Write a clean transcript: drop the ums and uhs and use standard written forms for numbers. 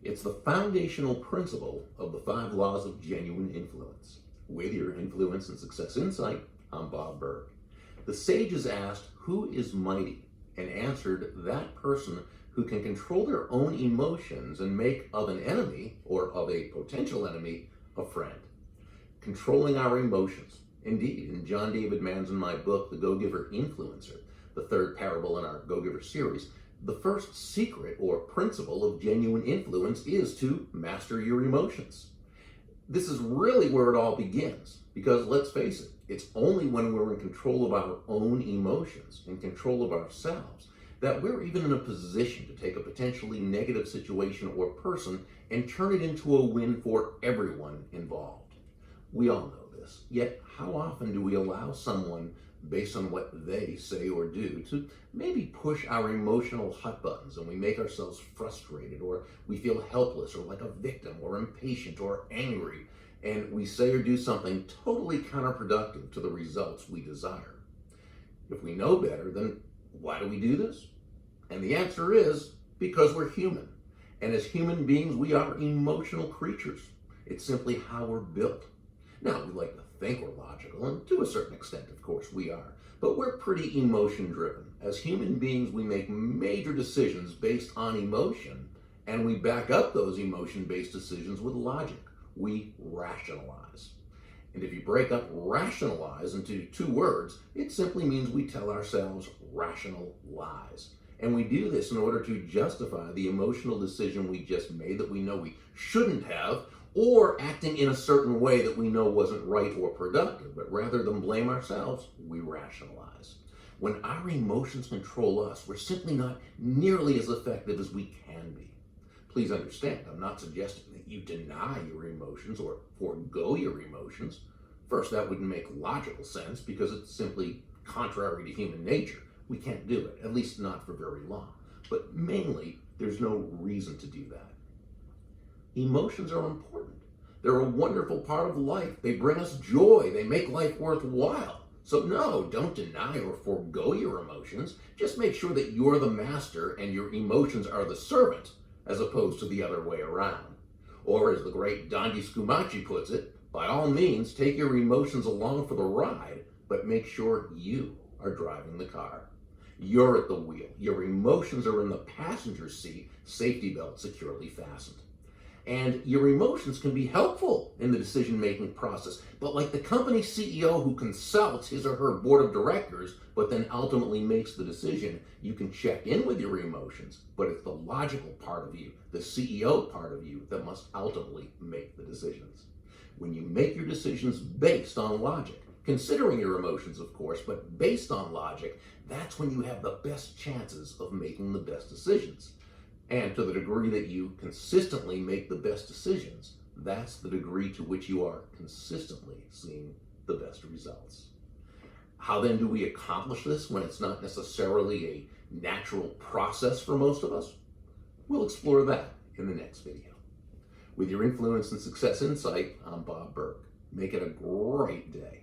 It's the foundational principle of the 5 laws of genuine influence. With your Influence and Success Insight, I'm Bob Burg. The sages asked, who is mighty? And answered, that person who can control their own emotions and make of an enemy, or of a potential enemy, a friend. Controlling our emotions. Indeed, in John David Mann's and my book, The Go-Giver Influencer, the 3rd parable in our Go-Giver series, the first secret or principle of genuine influence is to master your emotions. This is really where it all begins, because let's face it, it's only when we're in control of our own emotions, in control of ourselves, that we're even in a position to take a potentially negative situation or person and turn it into a win for everyone involved. We all know this, yet how often do we allow someone, based on what they say or do, to maybe push our emotional hot buttons, and we make ourselves frustrated, or we feel helpless, or like a victim, or impatient, or angry, and we say or do something totally counterproductive to the results we desire. If we know better, then why do we do this? And the answer is because we're human. And as human beings, we are emotional creatures. It's simply how we're built. Now, we like to think we're logical, and to a certain extent, of course, we are. But we're pretty emotion-driven. As human beings, we make major decisions based on emotion, and we back up those emotion-based decisions with logic. We rationalize. And if you break up rationalize into 2 words, it simply means we tell ourselves rational lies. And we do this in order to justify the emotional decision we just made that we know we shouldn't have, or acting in a certain way that we know wasn't right or productive. But rather than blame ourselves, we rationalize. When our emotions control us, we're simply not nearly as effective as we can be. Please understand, I'm not suggesting that you deny your emotions or forego your emotions. First, that wouldn't make logical sense because it's simply contrary to human nature. We can't do it, at least not for very long. But mainly, there's no reason to do that. Emotions are important. They're a wonderful part of life. They bring us joy. They make life worthwhile. So no, don't deny or forego your emotions. Just make sure that you're the master and your emotions are the servant, as opposed to the other way around. Or as the great Dandi Scumaci puts it, by all means, take your emotions along for the ride, but make sure you are driving the car. You're at the wheel. Your emotions are in the passenger seat, safety belt securely fastened. And your emotions can be helpful in the decision-making process, but like the company CEO who consults his or her board of directors, but then ultimately makes the decision, you can check in with your emotions, but it's the logical part of you, the CEO part of you, that must ultimately make the decisions. When you make your decisions based on logic, considering your emotions, of course, but based on logic, that's when you have the best chances of making the best decisions. And to the degree that you consistently make the best decisions, that's the degree to which you are consistently seeing the best results. How then do we accomplish this when it's not necessarily a natural process for most of us? We'll explore that in the next video. With your Influence and Success Insight, I'm Bob Burg. Make it a great day.